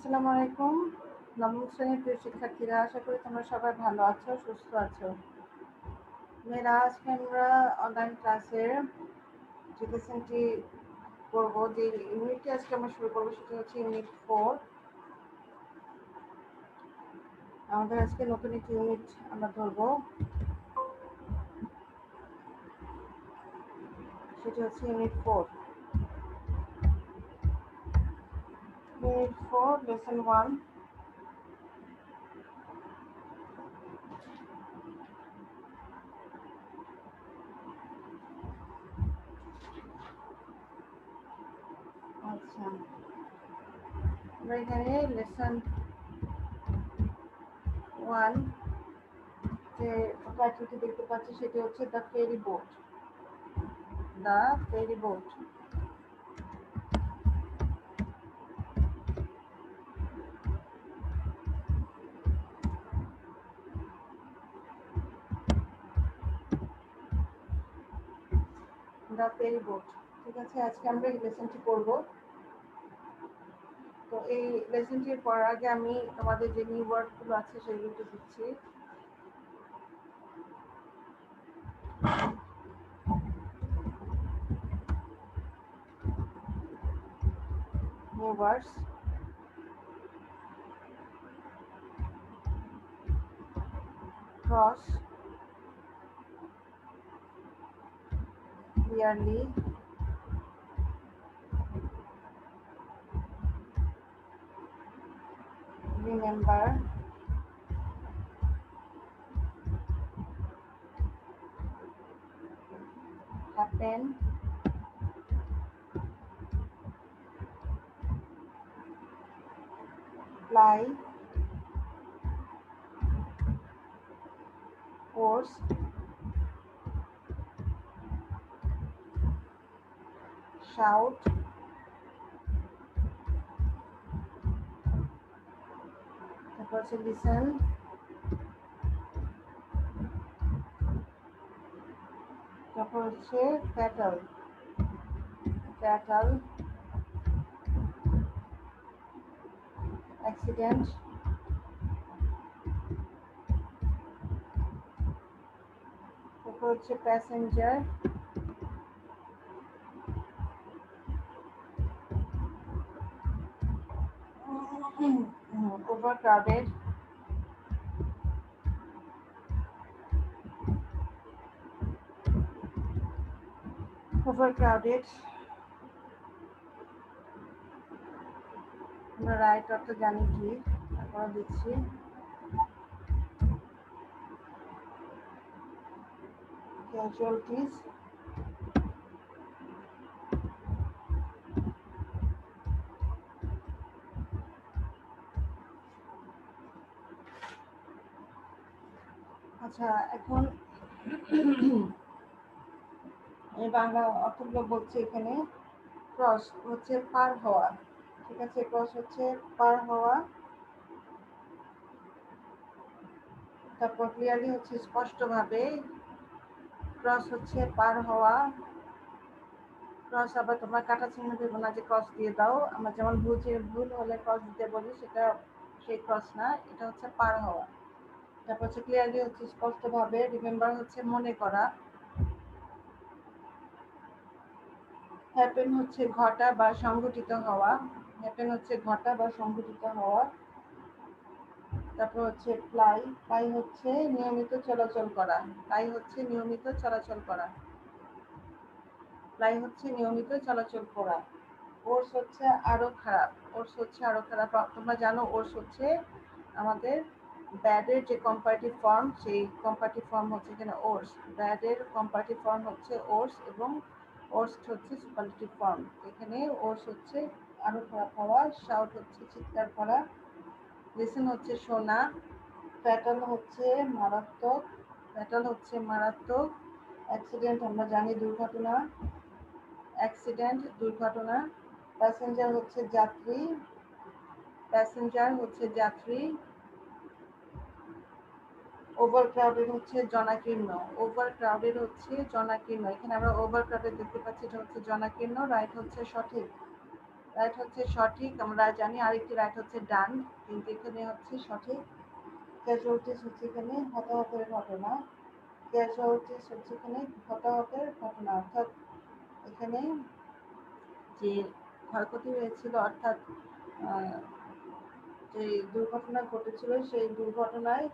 আসসালামু আলাইকুম। নবম শ্রেণীর প্রিয় শিক্ষার্থীরা, আশা করি তোমরা সবাই ভালো আছো, সুস্থ আছো। মেয়েরা, আজকে আমরা অনলাইন ক্লাসের যে লেসনটি করবো, যে ইউনিটটি আজকে আমরা শুরু করবো সেটা হচ্ছে ইউনিট 4। আমাদের আজকে নতুন একটি ইউনিট আমরা ধরবো, সেটা হচ্ছে ইউনিট 4। Unit 4 lesson 1। আচ্ছা, আমরা এখানে লেসন 1 যে টাইটেলটি দেখতে পাচ্ছি সেটি হচ্ছে the ferry boat. The ferry boat. The ferry boat, ঠিক আছে। আজকে আমরা এই লেসনটি করবো। তো এই লেসনটির পড়ার আগে আমি তোমাদের যে নিউ ওয়ার্ডগুলো আছে সেগুলো একটু দিচ্ছি। New words: cross, clearly, remember, happen, fly, force, shout, তারপর হচ্ছে লিসেন, তারপর হচ্ছে প্যাটাল, প্যাটাল, অ্যাক্সিডেন্ট, তারপর হচ্ছে প্যাসেঞ্জার, ওভারক্রাউডেড, ওভারক্রাউডেড। আমরা রাইট অর্থ জানি কি, তারপর দিচ্ছি। ক্যাজুয়ালিটিস, আচ্ছা, এখন এই বাংলা অর্থগুলো বলছে এখানে। ক্রস হচ্ছে পার হওয়া, ঠিক আছে। ক্রস হচ্ছে পার হওয়া। তারপর ক্লিয়ারলি হচ্ছে স্পষ্টভাবে। ক্রস হচ্ছে পার হওয়া। ক্রস আবার তোমরা কাটা চিহ্ন দেবো না যে ক্রস দিয়ে দাও, আমরা যেমন ভুল হলে ক্রস দিতে বলি, সেটা সেই ক্রস না, এটা হচ্ছে পার হওয়া। তারপর হচ্ছে ক্লিয়ারলি হচ্ছে স্পষ্টভাবে। রিমেম্বার হচ্ছে মনে করা। হ্যাপেন হচ্ছে ঘটা বা সংঘটিত হওয়া। হ্যাপেন হচ্ছে ঘটা বা সংঘটিত হওয়া। তারপর হচ্ছে ফ্লাই। ফ্লাই হচ্ছে নিয়মিত চলাচল করা। ফ্লাই হচ্ছে নিয়মিত চলাচল করা। ফ্লাই হচ্ছে নিয়মিত চলাচল করা। ওর্স হচ্ছে আরো খারাপ। ওর্স হচ্ছে আরো খারাপ। তোমরা জানো ওর্স হচ্ছে আমাদের ব্যাডের যে কম্পারেটিভ ফর্ম, সেই কম্পারেটিভ ফর্ম হচ্ছে এখানে ওর্স। ব্যাডের কম্পারেটিভ ফর্ম হচ্ছে ওর্স এবং ওর্স্ট হচ্ছে সুপারলেটিভ ফর্ম। এখানে ওর্স হচ্ছে আরো খারাপ হওয়া। শাউট হচ্ছে চিৎকার করা। লিসেন হচ্ছে শোনা। ফ্যাটাল হচ্ছে মারাত্মক। ফ্যাটাল হচ্ছে মারাত্মক। অ্যাক্সিডেন্ট আমরা জানি দুর্ঘটনা। অ্যাক্সিডেন্ট দুর্ঘটনা। প্যাসেঞ্জার হচ্ছে যাত্রী। প্যাসেঞ্জার হচ্ছে যাত্রী। ওভারক্রাউডেড হচ্ছে জনাকীর্ণ। ওভারক্রাউডেড হচ্ছে জনাকীর্ণ। এখানে আমরা ওভারক্রাউডেড দেখতে পাচ্ছি, এটা হচ্ছে জনাকীর্ণ। রাইট হচ্ছে সঠিক। রাইট হচ্ছে সঠিক, আমরা জানি। আরেকটি রাইট হচ্ছে ডান, কিন্তু এখানে হচ্ছে সঠিক। ক্যাজুয়ালিটিস হচ্ছে এখানে হতাহতের ঘটনা। ক্যাজুয়ালিটিস হচ্ছে এখানে হতাহতের ঘটনা, অর্থাৎ এখানে যে ক্ষয়ক্ষতি হয়েছিল, অর্থাৎ যে দুর্ঘটনা ঘটেছিল সেই দুর্ঘটনায়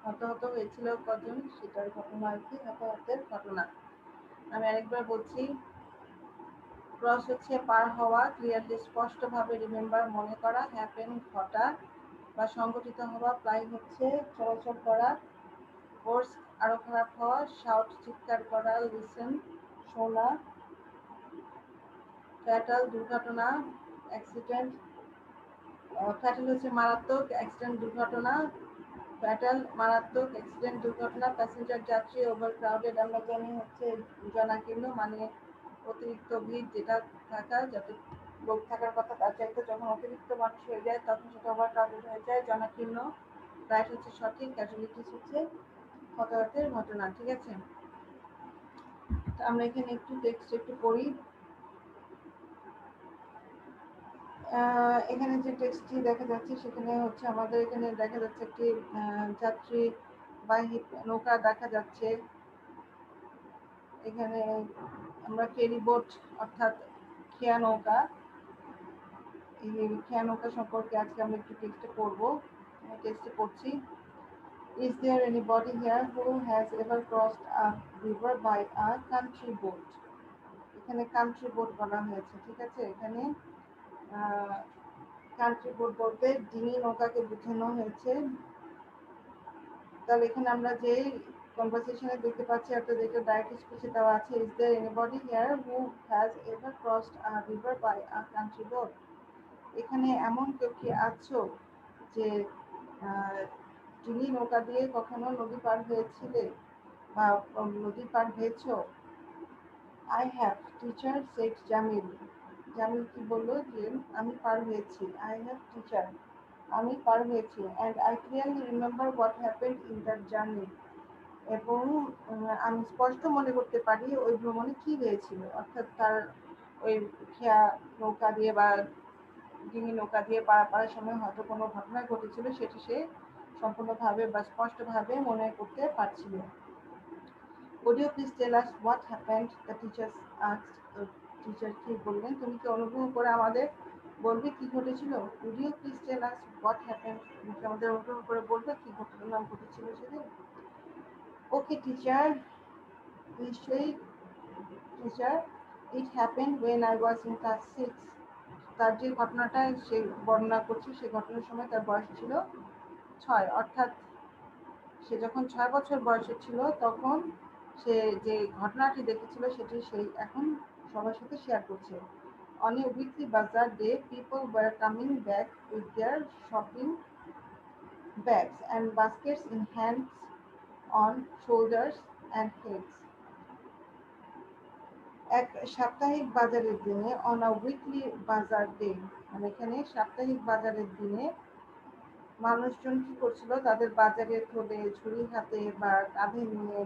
হতাহত হয়েছিল কজন, সেটার ঘটনা আর কি, হতাহতের ঘটনা। আমি আরেকবার বলছি, ক্রস হচ্ছে পার হওয়া, ক্লিয়ারলি স্পষ্টভাবে, রিমেম্বার মনে করা, হ্যাপেন ঘটা বা সংঘটিত হওয়া, ফ্লাই হচ্ছে চলাচল করা, কোর্স আরো খারাপ হওয়া, শাউট চিৎকার করা, লিসেন শোনা, ফ্যাটাল দুর্ঘটনা, অ্যাক্সিডেন্ট, ফ্যাটাল হচ্ছে মারাত্মক, অ্যাক্সিডেন্ট দুর্ঘটনা, ফ্যাটাল মারাত্মক, অ্যাক্সিডেন্ট দুর্ঘটনা, প্যাসেঞ্জার যাত্রী, ওভার ক্রাউডেড আমরা জানি হচ্ছে জনাকীর্ণ, মানে অতিরিক্ত ভিড় যেটা থাকা, যত লোক থাকার কথা তার চাইতে যখন অতিরিক্ত মানুষ হয়ে যায় তখন সেটা ওভার ক্রাউডেড হয়ে যায়, জনাকীর্ণ। রাইট হচ্ছে সঠিক, ক্যাজুয়ালিটিস হচ্ছে হতাহতের ঘটনা। ঠিক আছে, আমরা এখানে একটু টেক্সট একটু পড়ি। এখানে যে টেক্সটটি দেখা যাচ্ছে সেখানে হচ্ছে আমাদের এখানে দেখা যাচ্ছে একটি যাত্রীবাহী নৌকা দেখা যাচ্ছে। এখানে আমরা ফেরি বোট অর্থাৎ খেয়া নৌকা, এই খেয়া নৌকা সম্পর্কে আজকে আমরা একটু টেক্সটে পড়বো। টেক্সটে পড়ছি, Is there anybody here who has ever crossed a river by a country boat? এখানে কান্ট্রি বোট বলা হয়েছে। ঠিক আছে, এখানে কান্ট্রি বোট বলতে ডিঙি নৌকাকে বোঝানো হয়েছে। তাহলে এখানে আমরা যে কনভারসেশনে দেখতে পাচ্ছি, অর্থাৎ এটা ডাইরেক্ট স্পিচে দেওয়া আছে, is there anybody here who has ever crossed a river by a country boat? এখানে এমন কেউ কি আছো যে ডিঙি নৌকা দিয়ে কখনো নদী পার হয়েছিলে বা নদী পার হয়েছো? I have, teacher said Jamil. Jamil কি বললো, যে আমি পার হয়েছি। আই হ্যাভ টিচার, আমি পার হয়েছি। And I clearly remember what happened in that journey. এবং আমি স্পষ্ট মনে করতে পারি ওই ভ্রমণে কি হয়েছিল, অর্থাৎ তার ওই খেয়া নৌকা দিয়ে বা ডিঙি নৌকা দিয়ে পারার সময় হয়তো কোনো ঘটনা ঘটেছিল, সেটি সে সম্পূর্ণভাবে বা স্পষ্টভাবে মনে করতে পারছিল। Would you please tell us what happened? The teacher asked. তো টিচার কি বললেন, তুমি কি অনুগ্রহ করে আমাদের বলবে কি ঘটেছিল? Would you please tell us what happened? তুমি কি আমাদের অনুগ্রহ করে বলবে কি ঘটনা ঘটেছিল সেদিন? Okay, teacher. নিশ্চয়ই teacher, it happened when I was in class 6। তার যে ঘটনাটা সে বর্ণনা করছে, সেই ঘটনার সময় তার বয়স ছিল 6, অর্থাৎ সে যখন 6 বছর বয়সে ছিল তখন সে যে ঘটনাটি দেখেছিল সেটি সে এখন সবার সাথে শেয়ার করছে। On a weekly bazaar day, people were coming back with their shopping bags and baskets in hands, on shoulders and heads. এক সাপ্তাহিক বাজারের দিনে, অন আ উইকলি বাজার ডে, মানে এখানে সাপ্তাহিক বাজারের দিনে মানুষজন কি করছিল, তাদের বাজারের থলে ঝুড়ি হাতে বা কাঁধে নিয়ে,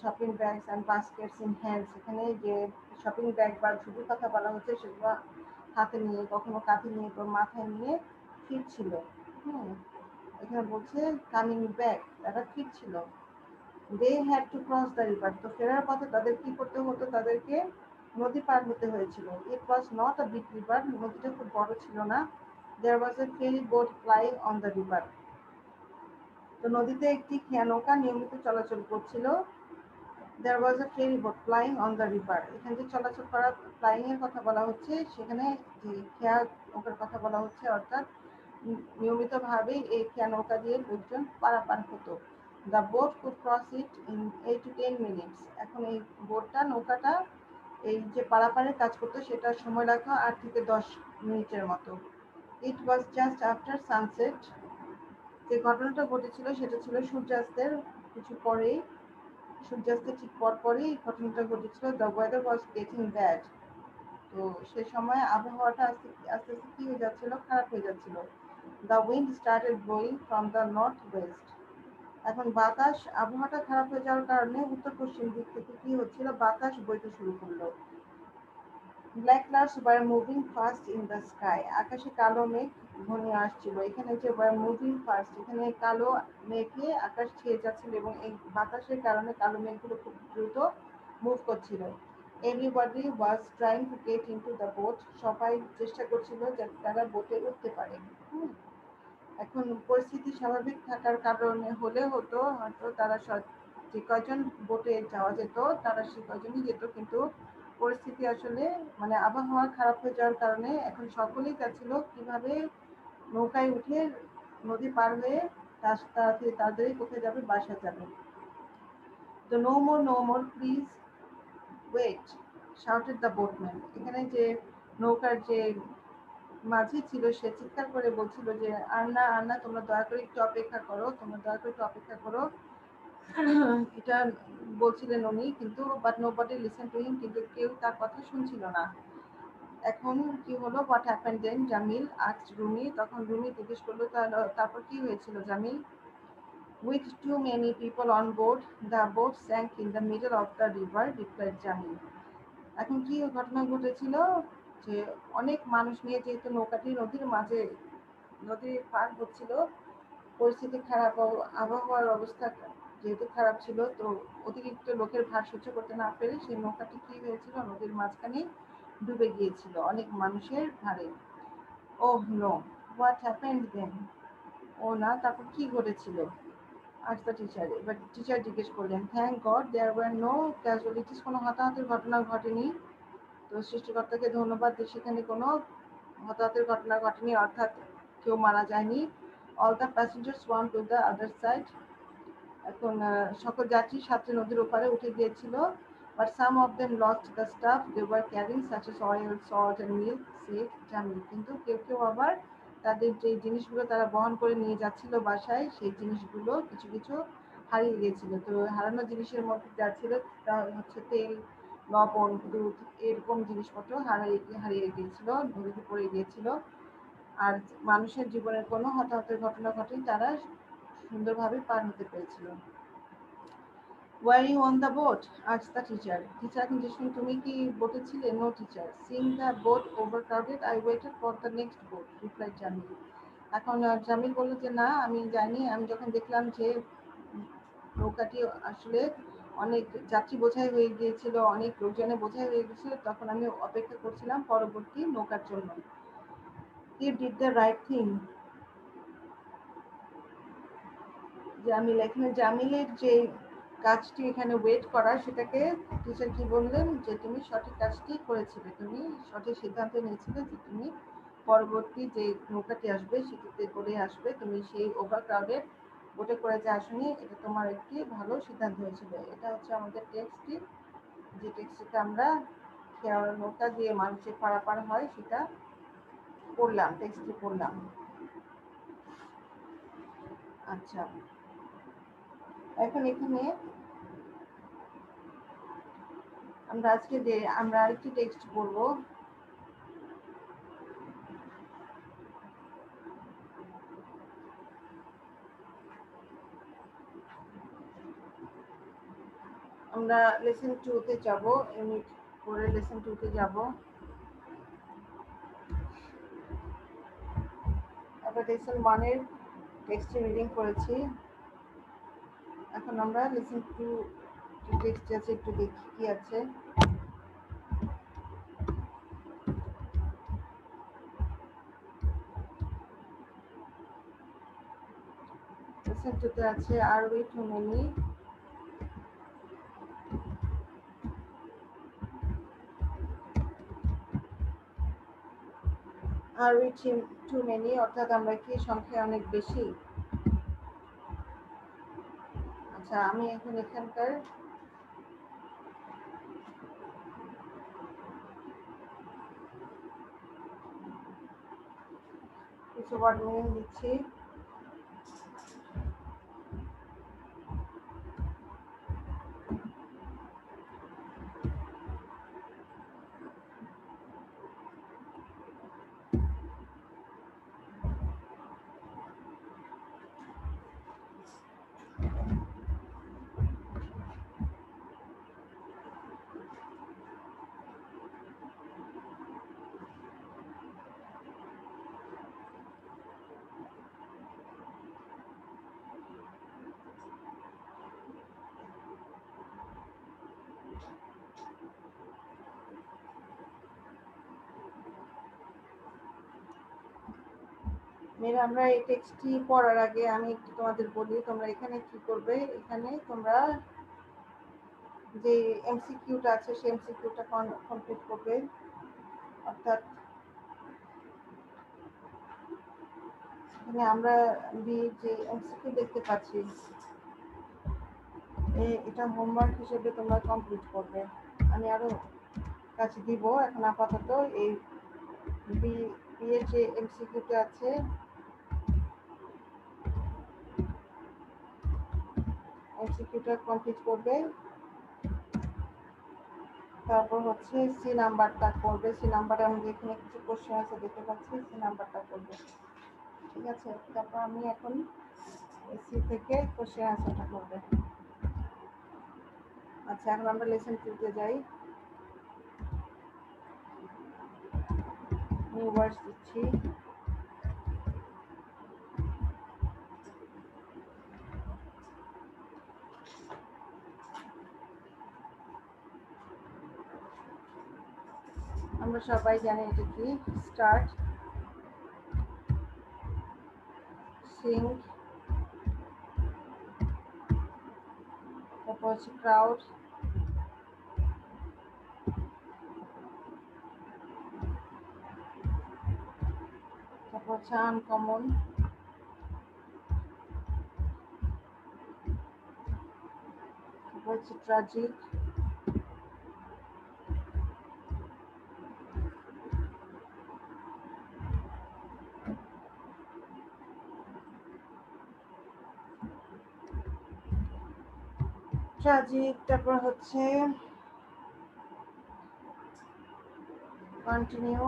shopping bags and Vazquez in hands, এখানে যে শপিং ব্যাগ বা ঝুড়ির কথা বলা হচ্ছে সেগুলো হাতে নিয়ে, কখনো কাঁধে নিয়ে, মাথায় নিয়ে ফিরছিল। এখানে বলছে কামিং ব্যাক, তারা ফিরছিল। They had to cross the river, তো ফেরার পথে তাদের কি করতে হতো, তাদেরকে নদী পার হতে হয়েছিল। It was not a big river, নদীটা খুব বড় ছিল না। There was a ferry boat flying on the river, তো নদীতে একটি খেয়া নৌকা নিয়মিত চলাচল করছিল। There was a ferry boat flying on the river, এখানে যে চলাচল করা ফ্লাইং এর কথা বলা হচ্ছে, সেখানে যে খেয়া নৌকার কথা বলা হচ্ছে, অর্থাৎ নিয়মিতভাবে এই খেয়া নৌকা দিয়ে লোকজন পারাপার হতো। The boat could cross it in 8 to 10 minutes, এখন এই বোটটা নৌকাটা এই যে পারাপারের কাজ করতো সেটা সময় লাগতো 8 থেকে 10 মিনিটের মতো। ইট ওয়াজ জাস্ট আফটার সানসেট, যে ঘটনাটা ঘটেছিল সেটা ছিল সূর্যাস্তের কিছু পরেই, সূর্যাস্তের ঠিক পরপরই ঘটনাটা ঘটেছিল। The weather was getting bad, তো সে সময় আবহাওয়াটা আস্তে আস্তে কি হয়ে যাচ্ছিল, খারাপ হয়ে যাচ্ছিল। The wind started blowing from the north West, এখন বাতাস, আবহাওয়াটা খারাপ হয়ে যাওয়ার কারণে উত্তর পশ্চিম দিক থেকে কি হচ্ছিল, বাতাস বইতে শুরু করলো। Black clouds were moving fast in the sky, আকাশে কালো মেঘ ঘনিয়ে আসছিল। এখানে যে ওয়ার মুভিং ফাস্ট, এখানে কালো মেঘে আকাশ ছেয়ে যাচ্ছিল এবং এই বাতাসের কারণে কালো মেঘগুলো খুব দ্রুত মুভ করছিল। Everybody was trying to get into the boat, সবাই চেষ্টা করছিল যাতে তারা বোটে উঠতে পারে। হুম। এখন পরিস্থিতি স্বাভাবিক থাকার কারণে হলে হতো হয়তো তারা যে কয়জন বোটে যাওয়া যেত তারা সে কয়জনই যেত, কিন্তু পরিস্থিতি আসলে মানে আবহাওয়া খারাপ হয়ে যাওয়ার কারণে এখন সকলেই চাচ্ছিল কিভাবে নৌকায় উঠে নদী পার হয়ে তাড়াতাড়ি তাড়াতাড়ি কোথায় যাবে, বাসা যাবে। তো no more no more please wait shouted the boatman, এখানে যে নৌকার যে মাঝি ছিল সে চিৎকার করে বলছিল যে আর না আর না, তোমরা দয়া করে একটু অপেক্ষা করো, তোমরা দয়া করে একটু অপেক্ষা করো। এটা বলছিলেন উনি, কিন্তু but nobody listen to him, কিন্তু কেউ তার কথা শুনছিল না। এখন কি হলো, what happened then Jamil asked Rumi, তখন রুমি জিজ্ঞেস করলো তারপর কি হয়েছিল Jamil. With too many people on board the boat sank in the middle of the river, replied Jamil. এখন কি ঘটনা ঘটেছিল, যে অনেক মানুষ নিয়ে যেহেতু নৌকাটি নদীর মাঝে নদী পার হচ্ছিল, পরিস্থিতি খারাপ, আবহাওয়ার অবস্থা যেহেতু খারাপ ছিল, তো অতিরিক্ত লোকের ভার সহ্য করতে না পেরে সেই নৌকাটি কি হয়েছিল, নদীর মাঝখানে ডুবে গিয়েছিল অনেক মানুষের ভারে। ও নো, হোয়াট হ্যাপেন্ড দেন, ও না, তারপর কি ঘটেছিল। আজ দ্য টিচার, এবার টিচার জিজ্ঞেস করলেন। Thank God there were no casualties, কোনো হতাহতের ঘটনা ঘটেনি। তো সৃষ্টিকর্তাকে ধন্যবাদ যে সেখানে কোনো হতাহতের ঘটনা ঘটেনি, অর্থাৎ কেউ মারা যায়নি। All the passengers won to the other side, এখন সকল যাত্রী সাথে নদীর ওপারে উঠে গিয়েছিল। But some of them lost the stuff they were carrying such as oil salt and milk, said Jamil, কিন্তু কেউ কেউ আবার তাদের যে জিনিসগুলো তারা বহন করে নিয়ে যাচ্ছিল বাসায়, সেই জিনিসগুলো কিছু কিছু হারিয়ে গিয়েছিল। তো হারানো জিনিসের মধ্যে যা ছিল তা হচ্ছে তেল, লবণ, দুধ, এরকম জিনিসপত্র হারিয়ে গিয়েছিল, নদীতে পড়ে গিয়েছিল। আর মানুষের জীবনের কোনো হতাহতের ঘটনা ঘটেনি, তারা সুন্দরভাবে পার হতে পেরেছিল। Were you on the boat? asked the teacher. Teacher এখন জিজ্ঞেস করলেন, তুমি কি বোটে ছিলে? No teacher. Seeing the boat overcrowded, I waited for the next boat, replied Jamil. এখন জামিল বলল যে না, আমি যাইনি, আমি যখন দেখলাম যে নৌকাটি আসলে অনেক যাত্রী বোঝাই হয়ে গিয়েছিল, অনেক লোকজনে বোঝাই হয়ে গিয়েছিল, তখন আমি অপেক্ষা করছিলাম পরবর্তী নৌকার জন্য। You did the right thing. Jamil, এখানে জামিলের যে কাজটি এখানে ওয়েট করা, সেটাকে টিচার কি বললেন, যে তুমি সঠিক কাজটি করেছিলে, তুমি সঠিক সিদ্ধান্ত নিয়েছিলে যে তুমি পরবর্তী যে নৌকাটি আসবে সেটিতে করে আসবে, তুমি সেই ওভার ক্রাউডেড বোটে করে যে আসনি, এটা তোমার একটি ভালো সিদ্ধান্ত হয়েছিল। এটা হচ্ছে আমাদের টেক্সটটি, যে টেক্সটিতে আমরা খেয়াল নৌকা দিয়ে মানুষের পারাপার হয় সেটা পড়লাম, টেক্সটটি পড়লাম। আচ্ছা, এখন এখানে আমরা আরেকটি টেক্সট পড়বো। আমরা লেসন 2 তে যাব, ইউনিট 4 এর লেসন 2 তে যাব। আমরা লেসন 1 এর টেক্সট রিডিং করেছি, এখন আমরা লেসন 2 টেক্সট আছে, একটু দেখি কি আছে। লেসন 2 তে আছে, are we too many, are we too many, অর্থাৎ আমরা কি সংখ্যায় অনেক বেশি। আচ্ছা, আমি এখন এখানকার কিছু ওয়ার্ড মিনিং দিচ্ছি। মেয়েরা, আমরা এই টেক্সটটি পড়ার আগে আমি একটু তোমাদের বলি, তোমরা এখানে কি করবে, এখানে তোমরা যে এমসিকিউটা আছে সেই এমসিকিউটা কমপ্লিট করবে। অর্থাৎ এখানে আমরা যে এমসিকিউ দেখতে পাচ্ছি এটা হোমওয়ার্ক হিসেবে তোমরা কমপ্লিট করবে। আমি আরো কাছে দিব। এখন আপাতত এই বি এর যে এমসিকিউটা আছে এমসিকিউটা কমপ্লিট করবে, তারপর হচ্ছে সি নাম্বারটা করবে। সি নাম্বারে আমি যেখানে কিছু কোশ্চেন আছে দেখতে পাচ্ছি, সি নাম্বারটা করবে, ঠিক আছে? তারপর আমি এখন সি থেকে কোশ্চেন আনসারটা করবে। আচ্ছা, এখন আমরা লেসন 2-তে যাই। নিউ ওয়ার্ডস দিচ্ছি। আমরা সবাই জানি এটা কি। স্টার্ট, সিং, তারপর হচ্ছে ক্রাউড, তারপর হচ্ছে আনকমন, তারপর হচ্ছে ট্রাজিক, তারপর হচ্ছে কন্টিনিউ,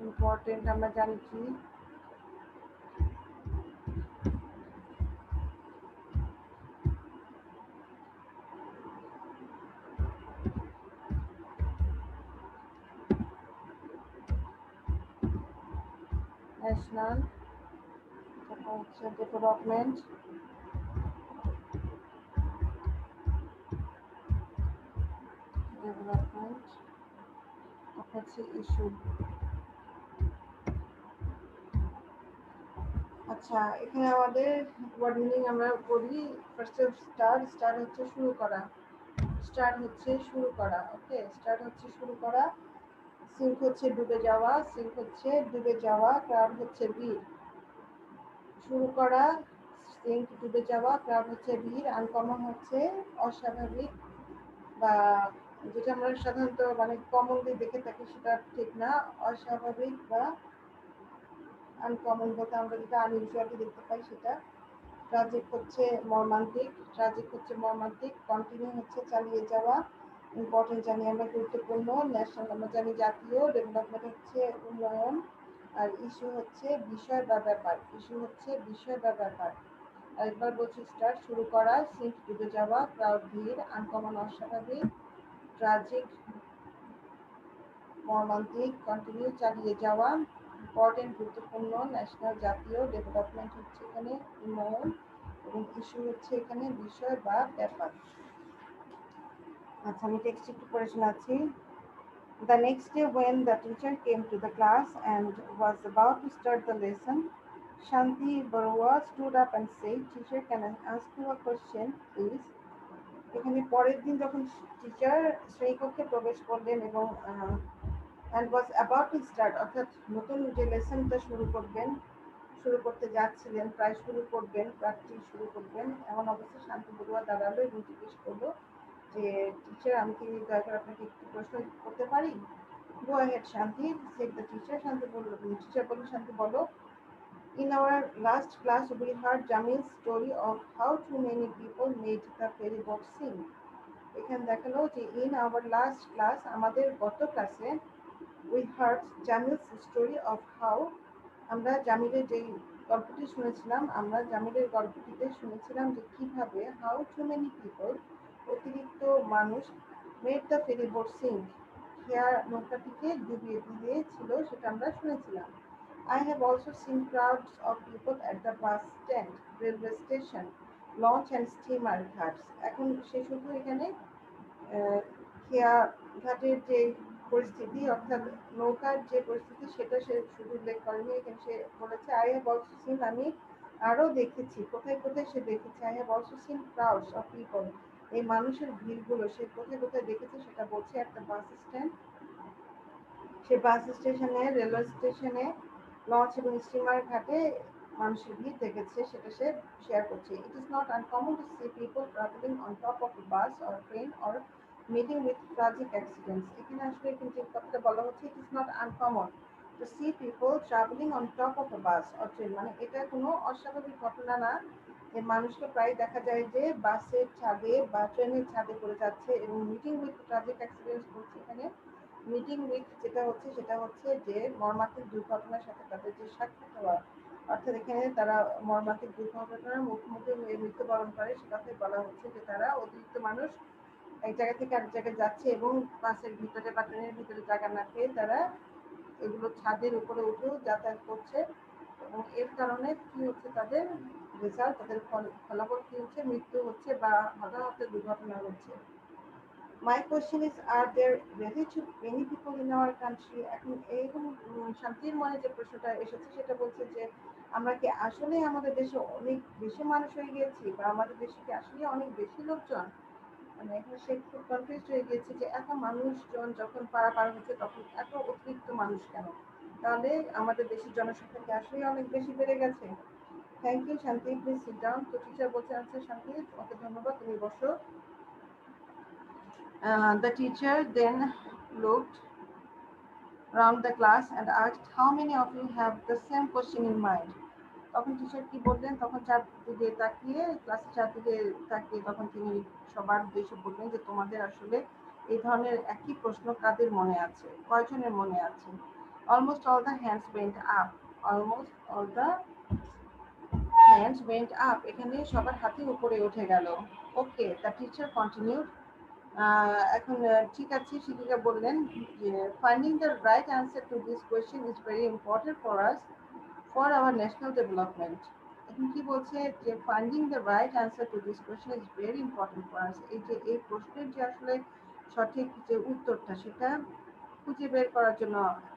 ইম্পর্টেন্ট আমরা জানি কি। ন্যাশনাল, তারপর হচ্ছে ডেভেলপমেন্ট, তারপর হচ্ছে ইস্যু। আচ্ছা, এখানে আমাদের ওয়ার্ড মিনিং আমরা করি। ফার্স্টে স্টার্ট হচ্ছে শুরু করা, ওকে। স্টার্ট হচ্ছে শুরু করা। সিঙ্ক হচ্ছে ডুবে যাওয়া, ক্রাউড হচ্ছে ভিড়। শুরু করা, সিঙ্ক ডুবে যাওয়া, ক্রাউড হচ্ছে ভিড়। আনকমন হচ্ছে অস্বাভাবিক, বা যেটা আমরা সাধারণত মানে কমনলি দেখে থাকি সেটা ঠিক না। অস্বাভাবিক বা আনকমন বলতে আমরা যেটা আনইউজুয়ালি দেখতে পাই সেটা। ট্রাজিক হচ্ছে মর্মান্তিক। কন্টিনিউ হচ্ছে চালিয়ে যাওয়া। ইম্পর্টেন্ট জানি আমরা, গুরুত্বপূর্ণ। ন্যাশনাল আমরা জানি জাতীয়। ডেভেলপমেন্ট হচ্ছে উন্নয়ন। আর ইস্যু হচ্ছে বিষয় বা ব্যাপার। আরেকবার বলছি, স্টার্ট শুরু করা, সিঙ্ক ডুবে যাওয়া, ক্রাউড ভিড়, আনকমন অস্বাভাবিক, ট্রাজিক মর্মান্তিক, কন্টিনিউ চালিয়ে যাওয়া, ইম্পর্টেন্ট গুরুত্বপূর্ণ, ন্যাশনাল জাতীয়, ডেভেলপমেন্ট হচ্ছে এখানে উন্নয়ন, এবং ইস্যু হচ্ছে এখানে বিষয় বা ব্যাপার। আচ্ছা, আমি টেক্সট একটু পড়ে শোনাচ্ছি। The next day when the teacher came to the class and was about to start the lesson, Shanti Barua stood up and said, "Teacher, can I ask you a question, please?" এখানে পরের দিন যখন teacher শ্রেণীকক্ষে প্রবেশ করলেন এবং and was about to start, অর্থাৎ নতুন যে লেসনটা শুরু করতে যাচ্ছিলেন, প্র্যাকটিস শুরু করবেন, এমন অবস্থায় শান্তি বড়ুয়া দাঁড়ালো এবং জিজ্ঞেস করলো যে, টিচার, আমি কি দয়া করে আপনাকে একটু প্রশ্ন করতে পারি? Go ahead, Shanti, said the teacher. Teacher বললেন, শান্তি বলো। In our last class, we heard Jamil's story of how too many people made the ferry boat sink. এখানে দেখালো যে in our last class, আমাদের গত ক্লাসে, we heard Jamil's story of how, আমরা জামিলের যে গল্পটি শুনেছিলাম, যে কিভাবে how too many people, অতিরিক্ত মানুষ, made the ferry boat sink, খেয়া নৌকাটিকে ডুবিয়ে দিয়েছিল, সেটা আমরা শুনেছিলাম। I have also seen crowds of people at the bus stand, railway station. Launch and steamer Ghats. এখন সে শুধু এখানে খেয়া ঘাটের যে পরিস্থিতি অর্থাৎ নৌকার যে পরিস্থিতি সেটা সে শুধু উল্লেখ করেনি, এখানে সে বলেছে আই হ্যাভ অলসো সিন, আমি আরও দেখেছি। কোথায় কোথায় সে দেখেছে? I have also scene crowds of people, এই মানুষের ভিড়গুলো সে কোথায় কোথায় দেখেছে সেটা বলছে। একটা বাস স্ট্যান্ড, সে বাস স্টেশনে, রেলওয়ে স্টেশনে, লঞ্চ এবং স্টিমার ঘাটে মানুষের ভিড় দেখেছে, সেটা সে শেয়ার করছে। It is not uncommon to see people travelling on top of a bus or train or meeting with tragic accidents. এখানে আসলে কিন্তু যে কথাটা বলা হচ্ছে, it is not uncommon to see people travelling on top of a bus or train, মানে এটা কোনো অস্বাভাবিক ঘটনা না যে মানুষকে প্রায় দেখা যায় যে বাসের ছাদে বা ট্রেনের ছাদে পড়ে যাচ্ছে। এবং মিটিং উইথ ট্রাজিক অ্যাক্সিডেন্টস বলছে এখানে। মিটিং উইথ যেটা হচ্ছে সেটা হচ্ছে যে মর্মান্তিক দুর্ঘটনার সাথে তাদের যে সাক্ষাৎ হওয়া, অর্থাৎ এখানে তারা মর্মান্তিক দুর্ঘটনার মুখোমুখি হয়ে মৃত্যুবরণ করে, সেটাতে বলা হচ্ছে যে তারা অতিরিক্ত মানুষ এক জায়গা থেকে আরেক জায়গায় যাচ্ছে এবং বাসের ভিতরে বা ট্রেনের ভিতরে জায়গা না পেয়ে তারা এগুলো ছাদের উপরে উঠেও যাতায়াত করছে। এবং এর কারণে কি হচ্ছে, তাদের রেজাল্ট, তাদের ফলাফল কি হচ্ছে, মৃত্যু হচ্ছে বা হতাহতের দুর্ঘটনা হচ্ছে। My question is, are there really too many people in our country? এখন এইরকম শান্তির মনে যে প্রশ্নটা এসেছে সেটা বলছে যে আমরা কি আসলে আমাদের দেশে অনেক বেশি মানুষ হয়ে গিয়েছি, বা আমাদের দেশে কি আসলে অনেক বেশি লোকজন? মানে এখন সে খুব কনফিউজ হয়ে গিয়েছে যে এত মানুষজন যখন পারাপার হচ্ছে তখন এত অতিরিক্ত মানুষ কেন? তাহলে আমাদের দেশের জনসংখ্যা কি আসলে অনেক বেশি বেড়ে গেছে? থ্যাংক ইউ শান্তি, প্লিজ সিট ডাউন। তো টিচার বলছে, আচ্ছা শান্তি, ওকে ধন্যবাদ, তুমি বসো। The teacher then looked around the class and asked, how many of you have the same question in mind? তখন টিচার কি বললেন, তখন চারদিকে তাকিয়ে, ক্লাসের চারদিকে তাকিয়ে তখন তিনি সবার উদ্দেশ্যে বললেন যে তোমাদের আসলে এই ধরনের একই প্রশ্ন কাদের মনে আছে, কয়জনের মনে আছে? Almost all the hands went up. Almost all the hands went up, এখানে সবার হাতে উপরে উঠে গেল। ওকে, দ্য টিচার কন্টিনিউড। এখন ঠিক আছে, শিক্ষিকা বললেন যে finding the right answer to this question is very important for us, for our national development. এখন কি বলছে যে finding the right answer to this question is very important for us, এই যে এই প্রশ্নের যে আসলে সঠিক যে উত্তরটা সেটা খুঁজে বের করার জন্য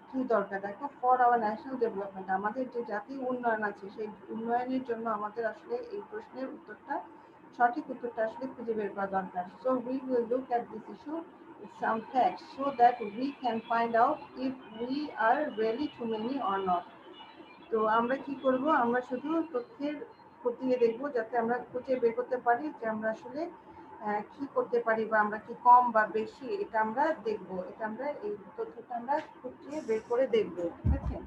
কি দরকার? দেখো, ফর আওয়ার ন্যাশনাল ডেভেলপমেন্ট, আমাদের যে জাতীয় উন্নয়ন আছে সেই উন্নয়নের জন্য আমাদের আসলে এই প্রশ্নের উত্তরটা, সঠিক উত্তরটা আসলে খুঁজে বের করা দরকার। So we will look at this issue with some facts so that we can find out if we are really too many or not. তো আমরা কি করব, আমরা শুধু তথ্যের খতিয়ে দেখব যাতে আমরা খুঁজে বের করতে পারি যে আমরা আসলে কি করতে পারি, বা আমরা কি কম বা বেশি, এটা আমরা দেখব, এটা আমরা এই তথ্যটা আমরা খুঁজে বের করে দেখব। ঠিক আছে?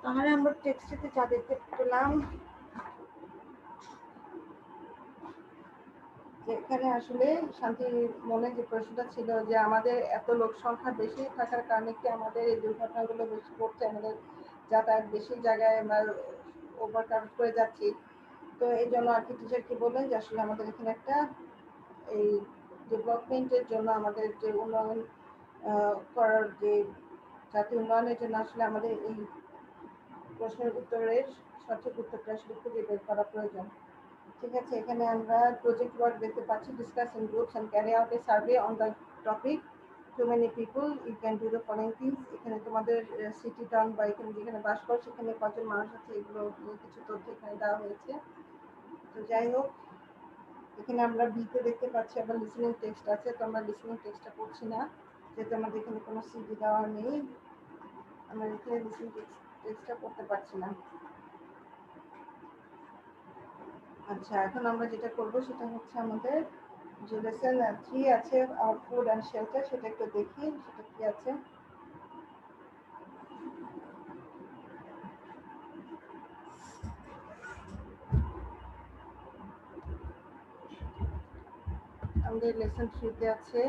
তাহলে আমরা টেক্সটে যা দেখতে পেলাম, যেখানে আসলে শান্তির মনে যে প্রশ্নটা ছিল যে আমাদের এত লোক সংখ্যা বেশি থাকার কারণে কি আমাদের এই দুর্ঘটনাগুলো বেশি ঘটছে, আমাদের যাতায়াত বেশি জায়গায় আমরা ওভারকাম করে যাচ্ছি। তো এই জন্য আর কি টিচার কি বললেন যে আসলে আমাদের এখানে একটা এই ডেভেলপমেন্টের জন্য, আমাদের যে উন্নয়ন করার যে জাতীয় উন্নয়নের জন্য আসলে আমাদের এই প্রশ্নের উত্তরের সঠিক উত্তরটা আসলে খুঁজে বের করা প্রয়োজন। ঠিক আছে, এখানে আমরা প্রজেক্ট ওয়ার্ক দেখতে পাচ্ছি, discuss in groups and carry out a survey on the topic to many people, you can do the following things. এখানে তোমাদের সিটি টাউন বা এখানে যেখানে বাস করো সেখানে কজন মানুষ আছে এগুলো কিছু তথ্য এখানে দেওয়া হয়েছে। তো যাই হোক, এখানে আমরা বিতে দেখতে পাচ্ছি আবার লিসেনিং টেক্সট আছে, তো আমরা লিসেনিং টেক্সটটা পড়ছি না যেহেতু আমাদের এখানে কোনো সিডি দেওয়া নেই, আমরা এখানে লিসেনিং টেক্সটটা পড়তে পারছি না। আচ্ছা, এখন আমরা যেটা করব সেটা হচ্ছে আমাদের যে লেসন 3 আছে ফুড অ্যান্ড শেল্টার, সেটা একটু দেখি সেটা কি আছে। আমাদের লেসন 3-তে আছে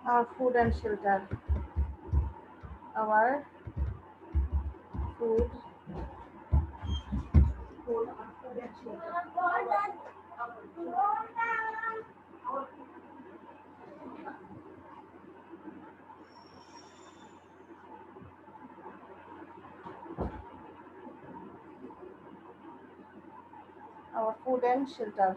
our food and shelter. Our food, food and shelter. Our food and shelter.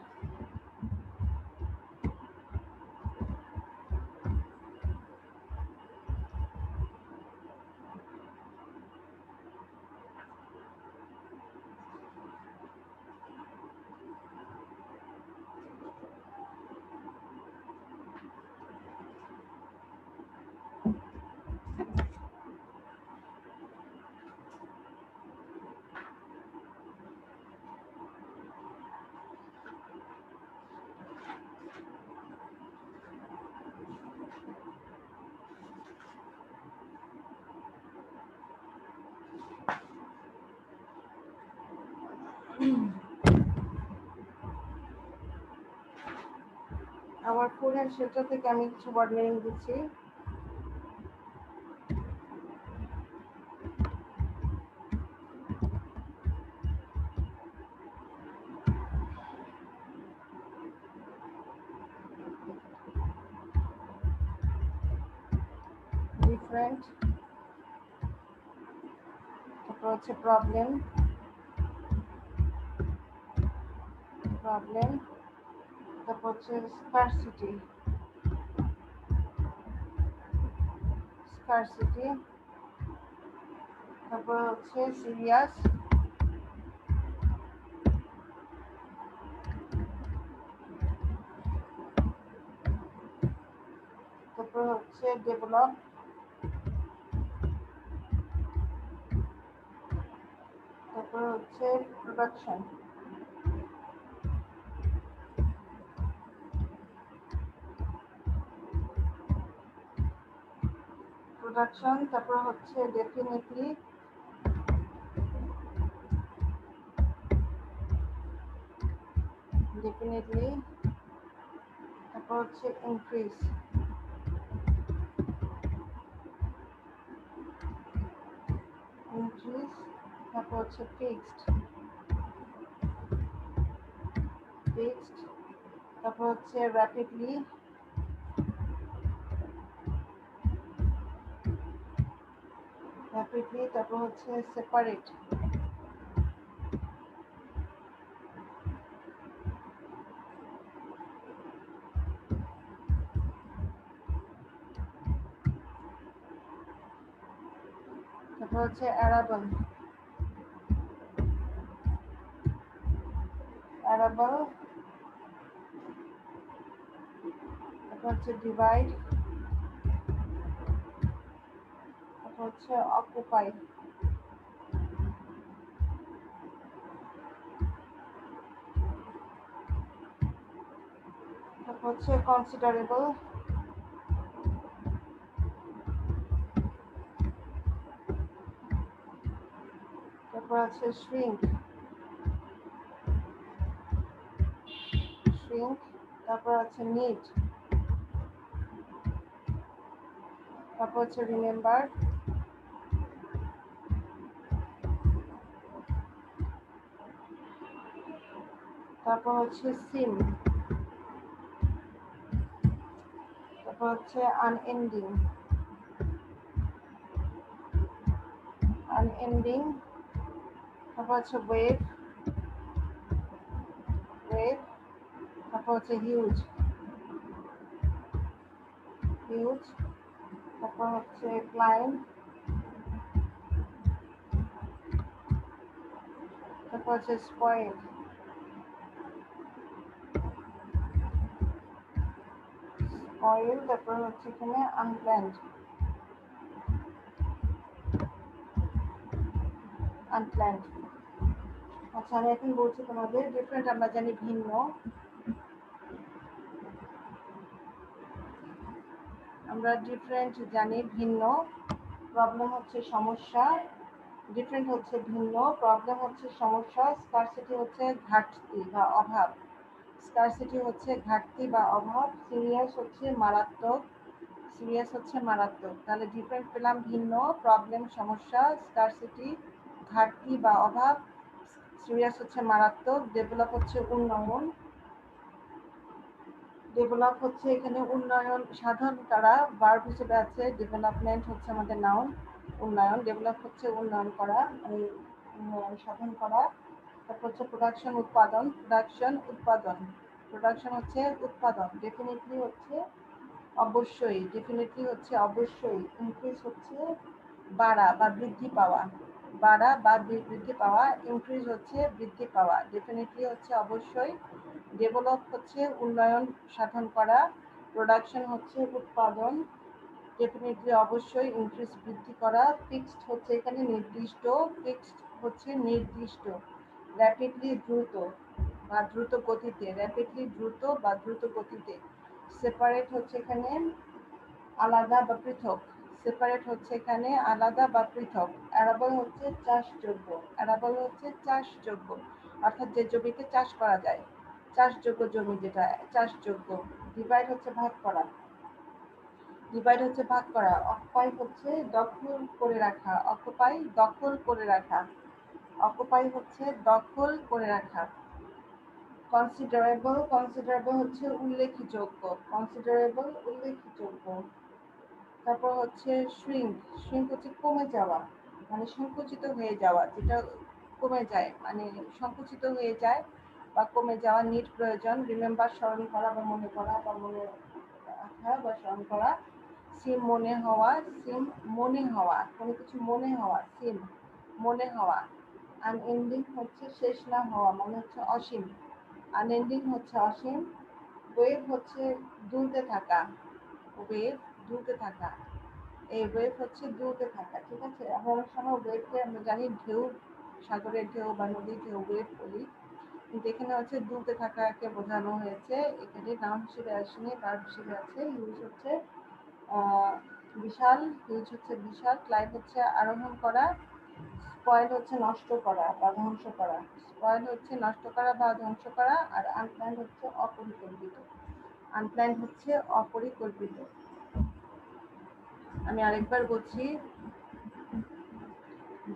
Our food and shelter থেকে আমি কিছু ওয়ার্ড মিনিং দিচ্ছি। ডিফারেন্ট, তারপর হচ্ছে প্রবলেম, প্রবলেম, তারপর হচ্ছে স্কারসিটি, স্কারসিটি, তারপর হচ্ছে সিরিয়াস, তারপর হচ্ছে ডেভেলপ, তারপর হচ্ছে প্রোডাকশন, প্রোডাকশন, তারপর হচ্ছে ডেফিনেটলি, ডেফিনেটলি, তারপর হচ্ছে ইনক্রিজ, ইনক্রিজ, তারপর হচ্ছে ফিক্সড, ফিক্সড, তারপর হচ্ছে র্যাপিডলি, র্যাপিডলি, তারপর হচ্ছে সেপারেট, তারপর হচ্ছে অ্যারাবল, অ্যারাবল, তারপর হচ্ছে ডিভাইড, তারপর হচ্ছে অকুপাই, তারপর হচ্ছে কনসিডারেবল, তারপর আছে শ্রিঙ্ক, শ্রিঙ্ক, তারপর আছে নিড, তারপর হচ্ছে রিমেম্বার, তারপর হচ্ছে সিম, তারপর হচ্ছে আনএন্ডিং, আনএন্ডিং, তারপর হচ্ছে ওয়েভ, ওয়েভ, তারপর হচ্ছে হিউজ, হিউজ, তারপর হচ্ছে ক্লাইম্ব, তারপর হচ্ছে স্পয়েল, স্পয়েল, তারপর হচ্ছে এখানে আনপ্ল্যান্ড, আনপ্ল্যান্ড। আচ্ছা, আমি এখন বলছি তোমাদের ডিফারেন্ট, আমরা জানি ভিন্ন, আমরা ডিফারেন্ট জানি ভিন্ন, প্রবলেম হচ্ছে সমস্যা, ডিফারেন্ট হচ্ছে ভিন্ন, প্রবলেম হচ্ছে সমস্যা, স্কারসিটি হচ্ছে ঘাটতি বা অভাব, স্কারসিটি হচ্ছে ঘাটতি বা অভাব, সিরিয়াস হচ্ছে মারাত্মক, সিরিয়াস হচ্ছে মারাত্মক। তাহলে ডিফারেন্ট পেলাম ভিন্ন, প্রবলেম সমস্যা, স্কারসিটি ঘাটতি বা অভাব, সিরিয়াস হচ্ছে মারাত্মক, ডেভেলপ হচ্ছে উন্নয়ন, ডেভেলপ হচ্ছে এখানে উন্নয়ন সাধন করা, ভার্ব হিসেবে আছে, ডেভেলপমেন্ট হচ্ছে আমাদের নাউন, উন্নয়ন, ডেভেলপ হচ্ছে উন্নয়ন করা, উন্নয়ন সাধন করা। তারপর হচ্ছে প্রোডাকশন উৎপাদন, প্রোডাকশন উৎপাদন, প্রোডাকশন হচ্ছে উৎপাদন, ডেফিনেটলি হচ্ছে অবশ্যই, ডেফিনেটলি হচ্ছে অবশ্যই, ইনক্রিজ হচ্ছে বাড়া বা বৃদ্ধি পাওয়া, বাড়া বা বৃদ্ধি পাওয়া, ইনক্রিজ হচ্ছে বৃদ্ধি পাওয়া, ডেফিনেটলি হচ্ছে অবশ্যই, ডেভেলপ হচ্ছে উন্নয়ন সাধন করা, প্রোডাকশন হচ্ছে উৎপাদন, ডেফিনেটলি অবশ্যই, ইনক্রিজ বৃদ্ধি করা, ফিক্সড হচ্ছে এখানে নির্দিষ্ট, ফিক্সড হচ্ছে নির্দিষ্ট, র্যাপিডলি দ্রুত বা দ্রুত গতিতে, র্যাপিডলি দ্রুত বা দ্রুত গতিতে, সেপারেট হচ্ছে এখানে আলাদা বা পৃথক, সেপারেট হচ্ছে এখানে আলাদা বা পৃথক, অ্যারাবল হচ্ছে চাষযোগ্য, অ্যারাবল হচ্ছে চাষযোগ্য, অর্থাৎ যে জমিতে চাষ করা যায়, চাষযোগ্য জমি যেটা চাষযোগ্য, ডিভাইড হচ্ছে ভাগ করা, ডিভাইড হচ্ছে ভাগ করা, অকুপাই হচ্ছে দখল করে রাখা, অকুপাই দখল করে রাখা, অকুপাই হচ্ছে দখল করে রাখা, কনসিডারেবল, কনসিডারেবল হচ্ছে উল্লেখযোগ্য, কনসিডারেবল উল্লেখযোগ্য। তারপর হচ্ছে শ্রিঙ্ক, শ্রিঙ্ক হচ্ছে কমে যাওয়া, মানে সংকুচিত হয়ে যাওয়া, যেটা কমে যায়, মানে সংকুচিত হয়ে যায় বা কমে যাওয়া, নিড প্রয়োজন, রিমেম্বার স্মরণ করা বা মনে করা বা মনে রাখা বা স্মরণ করা, সিম মনে হওয়া, সিম মনে হওয়া, কোনো কিছু মনে হওয়া, সিম মনে হওয়া, আনএন্ডিং হচ্ছে শেষ না হওয়া, মানে হচ্ছে অসীম, আনএন্ডিং হচ্ছে অসীম, ওয়েভ হচ্ছে দুলতে থাকা, ওয়েভ দুলতে থাকা, এই ওয়েভ হচ্ছে দুলতে থাকা, ঠিক আছে। আমরা অনেক সময় ওয়েভকে আমরা জানি ঢেউ, সাগরের ঢেউ বা নদীর ঢেউ ওয়েভ বলি, কিন্তু এখানে হচ্ছে দুলতে থাকাকে বোঝানো হয়েছে, এখানে নাউন হিসেবে আসেনি, ভার্ব হিসেবে আছে, ইউজ হচ্ছে বিশাল, হিউজ হচ্ছে বিশাল, ক্লাইভ হচ্ছে আরোহণ করা, স্পয়েল হচ্ছে নষ্ট করা বা ধ্বংস করা, স্পয়েল হচ্ছে নষ্ট করা বা ধ্বংস করা, আর আনপ্ল্যান্ড হচ্ছে অপরিকল্পিত, আনপ্ল্যান্ড হচ্ছে অপরিকল্পিত। আমি আরেকবার বলছি,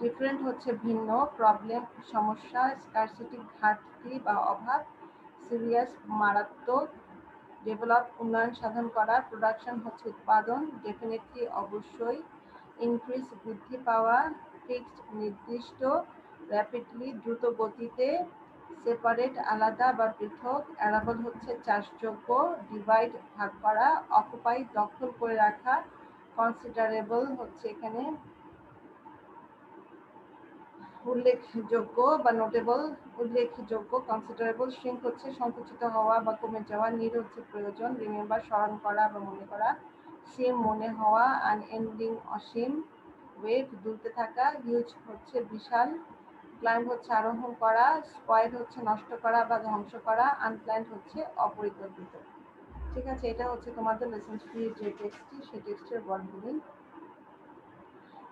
ডিফারেন্ট হচ্ছে ভিন্ন, প্রবলেম সমস্যা, স্কারসিটি ঘাটতি বা অভাব, সিরিয়াস মারাত্মক, ডেভেলপ উন্নয়ন সাধন করা, প্রোডাকশন হচ্ছে উৎপাদন, ডেফিনেটলি অবশ্যই, ইনক্রিজ বৃদ্ধি পাওয়া, ফিক্সড নির্দিষ্ট, র্যাপিডলি দ্রুত গতিতে, সেপারেট আলাদা বা পৃথক, অ্যারাবল হচ্ছে চাষযোগ্য, ডিভাইড ভাগ করা, অকুপাই দখল করে রাখা, কনসিডারেবল হচ্ছে এখানে উল্লেখযোগ্য বা নোটেবল, উল্লেখযোগ্য, কনসিডারেবল, শ্রিঙ্ক হচ্ছে সংকুচিত হওয়া বা কমে যাওয়া, নিড হচ্ছে প্রয়োজন, রিমেম্বার স্মরণ করা বা মনে করা, সিম মনে হওয়া, আনএন্ডিং অসীম, ওয়েভ দুলতে থাকা, হিউজ হচ্ছে বিশাল, ক্লাইম্ব হচ্ছে আরোহণ করা, স্পয়েল হচ্ছে নষ্ট করা বা ধ্বংস করা, আনপ্ল্যান্ড হচ্ছে অপরিকল্পিত। ঠিক আছে, এটা হচ্ছে তোমাদের লেসন 3 যে টেক্সটটি, সেই টেক্সটের ওয়ার্ডগুলি।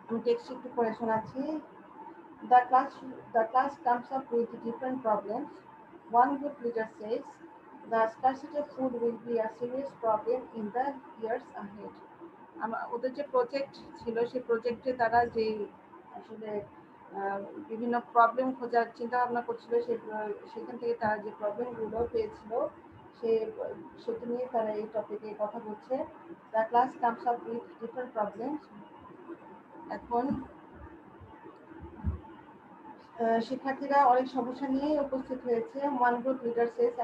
আমি টেক্সট একটু পড়ে শোনাচ্ছি। The class comes up with different problems. One group leader says the scarcity of food will be a serious problem in the years ahead. ওদের যে প্রজেক্ট ছিল, সেই প্রজেক্টে তারা যে আসলে বিভিন্ন প্রবলেম খোঁজার চিন্তা ভাবনা করছিল, সেখান থেকে তারা যে প্রবলেমগুলো পেয়েছিল সেটা নিয়ে তারা এই টপিকে কথা বলছে। The class comes up with different problems. এখন শিক্ষার্থীরা অনেক সমস্যা নিয়ে উপস্থিত হয়েছে। ওয়ান গ্রুপ লিডার সেজ,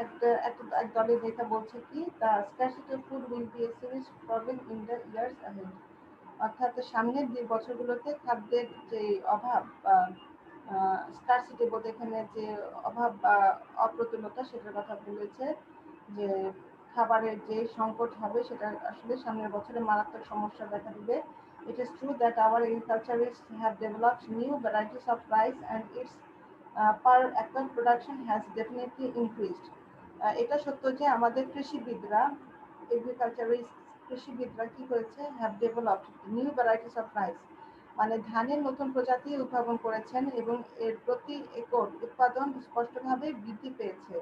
এক দলের নেতা বলছে কি, the scarcity of food will B A serious problem in the years ahead, অর্থাৎ সামনের যে বছরগুলোতে খাদ্যের যে অভাব বা স্কারসিটি বলতে এখানে যে অভাব বা অপ্রতুলতা সেটার কথা বলেছে, যে খাবারের যে সংকট হবে সেটা আসলে সামনের বছরে মারাত্মক সমস্যা দেখা দিবে। It is true that our agriculturists have developed new varieties of rice and its per acre production has definitely increased. এটা সত্য যে আমাদের কৃষিবিদরা এগ্রিকালচারিস্ট কৃষিবিদরা কি করেছে have developed new varieties of rice মানে ধানের নতুন প্রজাতি উদ্ভাবন করেছেন এবং এর প্রতি একর উৎপাদন স্পষ্টভাবে বৃদ্ধি পেয়েছে।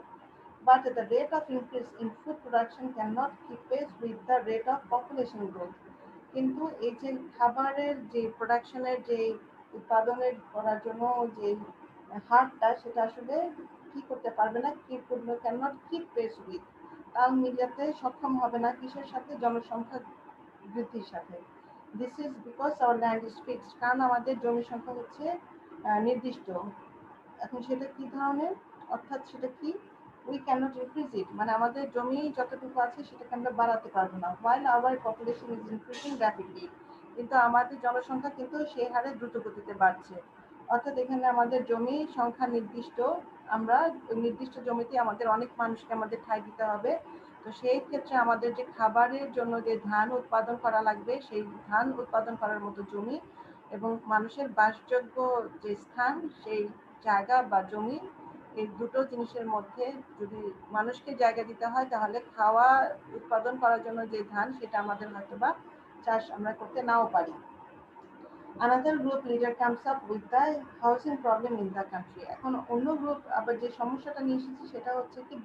But the rate of increase in food production cannot keep pace with the rate of population growth. কিন্তু এই যে খাবারের যে প্রোডাকশনের যে উৎপাদনের করার জন্য যে হারটা সেটা আসলে কি করতে পারবে না, কি ক্যানট কিপ পেস উইথ, তাল মিলাতে সক্ষম হবে না কিসের সাথে, জনসংখ্যা বৃদ্ধির সাথে। This is because our land is fixed, কারণ আমাদের জমি সংখ্যা হচ্ছে নির্দিষ্ট। এখন সেটা কি ধরনের, অর্থাৎ সেটা কি উই ক্যানট ইনক্রিজ ইট, মানে আমাদের জমি যতটুকু আছে সেটাকে আমরা বাড়াতে পারবো না। While our population is increasing rapidly, কিন্তু আমাদের জনসংখ্যা কিন্তু সেই হারে দ্রুত গতিতে বাড়ছে। অর্থাৎ এখানে আমাদের জমি সংখ্যা নির্দিষ্ট, আমরা নির্দিষ্ট জমিতে আমাদের অনেক মানুষকে আমাদের ঠাঁই দিতে হবে। তো সেই ক্ষেত্রে আমাদের যে খাবারের জন্য যে ধান উৎপাদন করা লাগবে সেই ধান উৎপাদন করার মতো জমি এবং মানুষের বাসযোগ্য যে স্থান সেই জায়গা বা জমি, এই দুটো জিনিসের মধ্যে যদি মানুষকে জায়গা দিতে হয় তাহলে খাওয়া উৎপাদন করার জন্য যে ধান সেটা আমাদের হয়তো বা চাষ আমরা করতে নাও পারি। Another group leader comes up with the housing problem in the country. এখন অন্য গ্রুপ আবার যে সমস্যাটা নিয়ে এসেছে সেটা হচ্ছে কি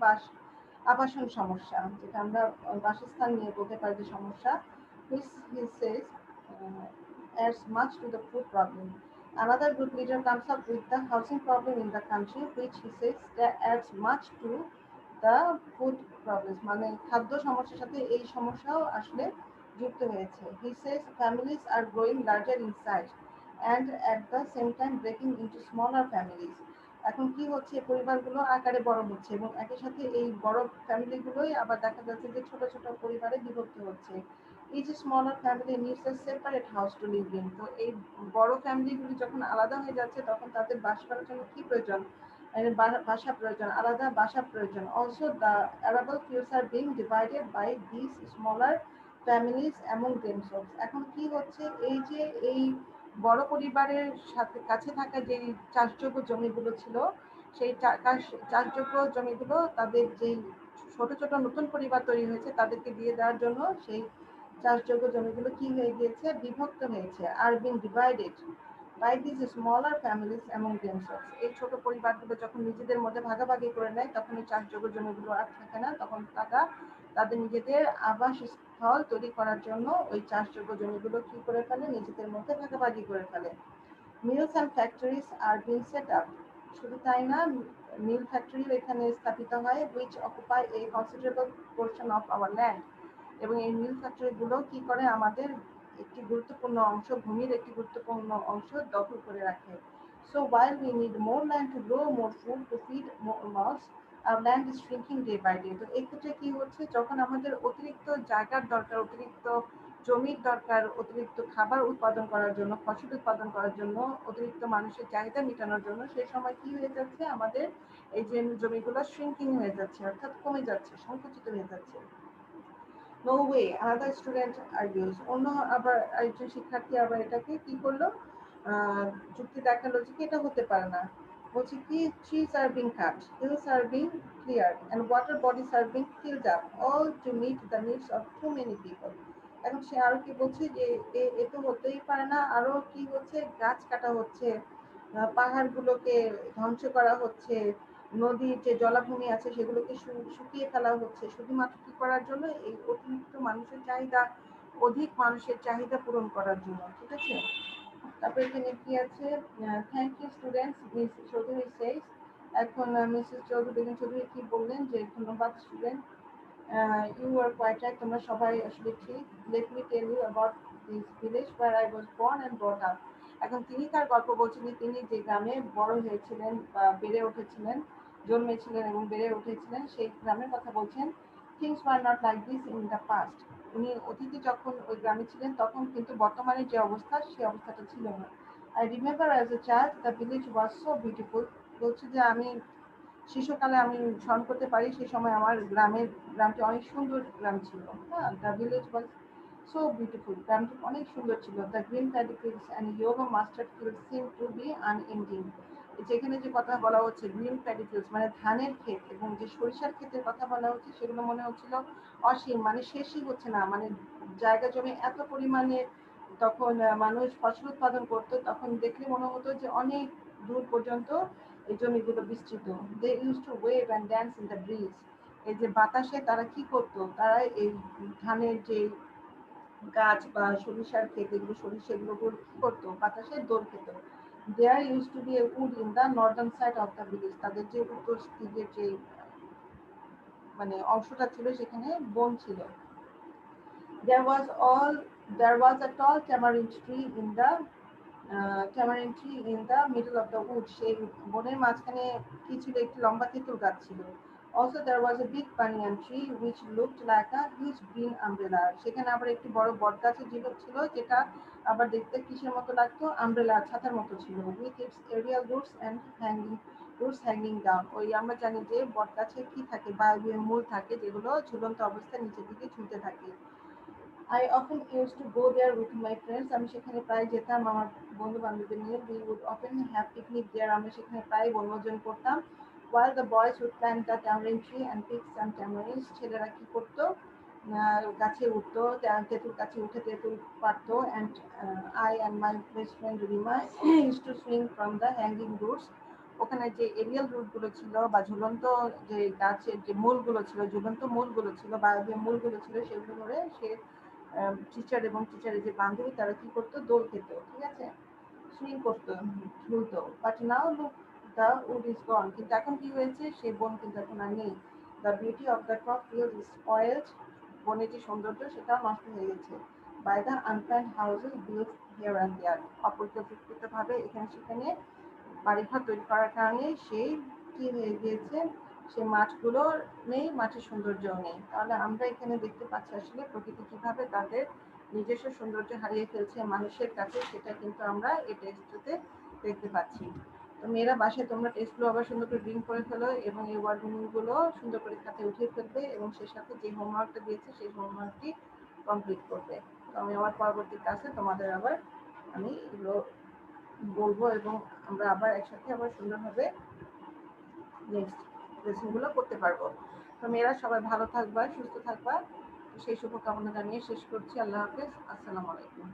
আবাসন সমস্যা, যেটা আমরা বাসস্থান নিয়ে বলতে পারি যে সমস্যা, which he says adds much to the food problem. Another group leader comes up with the housing problem in the country, which he says that adds much to the food problems. মানে খাদ্য সমস্যার সাথে এই সমস্যাও আসলে যুক্ত হয়েছে। He says families are growing larger in size and at the same time breaking into smaller families. এখন কি হচ্ছে, পরিবারগুলো আকারে বড় হচ্ছে এবং একই সাথে এই বড় ফ্যামিলিগুলোই আবার দেখা যাচ্ছে যে ছোট ছোট পরিবারে বিভক্ত হচ্ছে। Each smaller family needs a separate house to live in. তো এই বড় ফ্যামিলিগুলি যখন আলাদা হয়ে যাচ্ছে তখন তাদের বাস করার জন্য কি প্রয়োজন, বাসা প্রয়োজন, আলাদা বাসা প্রয়োজন। Also the arable fields are being divided by these smaller families among themselves. এখন কি হচ্ছে, এই যে এই বড় পরিবারের সাথে কাছে থাকা যে চাষযোগ্য জমিগুলো ছিল সেই চাষযোগ্য জমিগুলো তাদের যে ছোট ছোট নতুন পরিবার তৈরি হয়েছে তাদেরকে দিয়ে দেওয়ার জন্য সেই চাষযোগ্য জমিগুলো কি হয়ে গিয়েছে, বিভক্ত হয়েছে। আর being divided by this smaller families among themselves. এই ছোট পরিবারগুলো যখন নিজেদের মধ্যে ভাগাভাগি করে নেয় তখন এই চাষযোগ্য জমিগুলো আর থাকে না, তখন তারা তাদের নিজেদের আবাসস্থল তৈরি করার জন্য ওই চাষযোগ্য জমিগুলো কি করে ফেলে, নিজেদের মধ্যে ভাগাভাগি করে ফেলে। Mills and factories are being set up, শুধু তাই না, মিল ফ্যাক্টরিও এখানে স্থাপিত হয়, which occupy a considerable portion of our land. এবং এই মিল ফ্যাক্টরিগুলো কি করে, আমাদের একটি গুরুত্বপূর্ণ অংশ, ভূমির একটি গুরুত্বপূর্ণ অংশ দখল করে রাখে। So while we need more land to grow more food to feed more mouths, our land is shrinking day by day. তো এই ক্ষেত্রে কি হচ্ছে, যখন আমাদের অতিরিক্ত জায়গার দরকার, অতিরিক্ত জমির দরকার, অতিরিক্ত খাবার উৎপাদন করার জন্য, ফসল উৎপাদন করার জন্য, অতিরিক্ত মানুষের চাহিদা মেটানোর জন্য, সেই সময় কি হয়ে যাচ্ছে, আমাদের এই যে জমিগুলো শ্রিঙ্কিং হয়ে যাচ্ছে, অর্থাৎ কমে যাচ্ছে, সংকুচিত হয়ে যাচ্ছে। No way, another student argues, অন্য আবার একজন শিক্ষার্থী আবার এটাকে কি করলো, যুক্তি দেখালো যে এটা হতে পারে না। বলছে কি, trees are being cut, hills are being cleared and water bodies are being filled up, all to meet the needs of too many people. এখন সে আরো কি বলছে যে এ তো হতেই পারে না, আরো কি হচ্ছে, গাছ কাটা হচ্ছে, পাহাড়গুলোকে ধ্বংস করা হচ্ছে, নদীর যে জলাভূমি আছে সেগুলোকে শুকিয়ে ফেলা হচ্ছে, শুধুমাত্র কি করার জন্য, এই অতিরিক্ত মানুষের চাহিদা, অধিক মানুষের চাহিদা পূরণ করার জন্য। ঠিক আছে, তারপরে এখানে কি আছে, thank you students, Miss Chowdhury says. এখন মিসেস চৌধুরী, বেগম চৌধুরী কি বললেন যে ধন্যবাদ student, you are quite right, তোমরা সবাই আসলে ঠিক। Let me tell you about this village where I was born and brought up. এখন তিনি তার গল্প বলছেন যে তিনি যে গ্রামে বড় হয়েছিলেন বা বেড়ে উঠেছিলেন, জন্মেছিলেন এবং বেড়ে উঠেছিলেন সেই গ্রামের কথা বলছেন। Things were not like this in the past. উনি অতীতে যখন ওই গ্রামে ছিলেন তখন কিন্তু বর্তমানে যে অবস্থা সেই অবস্থাটা ছিল না। I remember as a child the village was so beautiful. বলছে যে আমি শিশুকালে আমি স্মরণ করতে পারি সেই সময় আমার গ্রামটি অনেক সুন্দর গ্রাম ছিল। হ্যাঁ, the village was so beautiful, গ্রামটি অনেক সুন্দর ছিল। The green paddy fields and yellow mustard fields seem to be unending. যেখানে যে কথা বলা হচ্ছে গ্রিন প্যাডি ফিল্ডস মানে ধানের ক্ষেত এবং যে সরিষার ক্ষেতের কথা বলা হচ্ছে সেগুলো মনে হচ্ছিল অসীম, মানে শেষই হচ্ছে না, মানে জায়গা জমি এত পরিমাণে তখন মানুষ ফসল উৎপাদন করতো, তখন দেখলে মনে হতো যে অনেক দূর পর্যন্ত এই জমিগুলো বিস্তৃত। They use to wave and dance in the breeze. এই যে বাতাসে তারা কি করতো, তারা এই ধানের যে গাছ বা সরিষার ক্ষেত, এগুলো সরিষা এগুলো কি করতো, বাতাসে দোল খেত। There use to be a wood in the northern side of the village. তাদের যে উত্তর দিকের যে মানে অংশটা ছিল সেখানে বন ছিল। There was all there was a tall tamarind tree in the middle of the wood. সেই বনের মাঝখানে কি ছিল, একটি লম্বা তেঁতুল গাছ ছিল। Also there was a big banyan tree which looked like a huge green umbrella. সেখানে আবার একটি বড় বট গাছের ঝিলক ছিল যেটা আবার দেখতে কিসের মতো লাগতো, আমব্রেলা ছাতার মতো ছিল। With its aerial roots hanging down. ওই আমরা জানি যে বট গাছে কি থাকে, বায়বীয় মূল থাকে যেগুলো ঝুলন্ত অবস্থায় নিচের দিকে ঝুলতে থাকে। I often used to go there with my friends. আমি সেখানে প্রায় যেতাম আমার বন্ধু বান্ধবদের নিয়ে। We would often have picnic there. আমরা সেখানে প্রায় বনভোজন করতাম। While the boys would climb the tamarind tree and pick some tamarinds. ছেলেরা কি করতো, গাছে উঠতো, তেঁতুল গাছে উঠে তেঁতুল পারতো। And I and my best friend Rima used to swing from the hanging roots. ওখানে যে এরিয়াল রুট গুলো ছিল বা ঝুলন্ত যে গাছের যে মূলগুলো ছিল, ঝুলন্ত মূলগুলো ছিল বা যে মূলগুলো ছিল সেগুলো ধরে সে টিচার এবং টিচারের যে বান্ধবী তারা কি করতো, দোল খেত, ঠিক আছে, সুইং করতো, ঝুলতো। But now look, the wood is gone. কিন্তু এখন কি হয়েছে, সেই বন কিন্তু এখন আর নেই। The beauty of the crop field is spoiled. বনের যে সৌন্দর্য সেটাও নষ্ট হয়ে গেছে। By the unplanned houses build here and there. অপরিকল্পিত ভাবে এখানে সেখানে বাড়িঘর তৈরি করার কারণে সেই কি হয়ে গিয়েছে, সেই মাঠগুলো নেই, মাঠের সৌন্দর্যও নেই। তাহলে আমরা এখানে দেখতে পাচ্ছি আসলে প্রকৃতি কিভাবে তাদের নিজস্ব সৌন্দর্য হারিয়ে ফেলছে মানুষের কাছে, সেটা কিন্তু আমরা এই টেক্সটটাতে দেখতে পাচ্ছি। তো মেয়েরা বাসায় তোমরা টেক্সটগুলো আবার সুন্দর করে ড্রিং করে ফেলো এবং এই ওয়ার্ড মিনিংগুলো সুন্দর করে খাতে উঠিয়ে ফেলবে এবং সেই সাথে যে হোমওয়ার্কটা দিয়েছে সেই হোমওয়ার্কটি কমপ্লিট করবে। তো আমি আমার পরবর্তী ক্লাসে তোমাদের আবার আমি এগুলো বলবো এবং আমরা আবার একসাথে আবার সুন্দরভাবে নেক্সট লেসনগুলো করতে পারবো। তো মেয়েরা সবাই ভালো থাকবা, সুস্থ থাকবা, সেই শুভকামনা জানিয়ে শেষ করছি। আল্লাহ হাফেজ, আসসালামু আলাইকুম।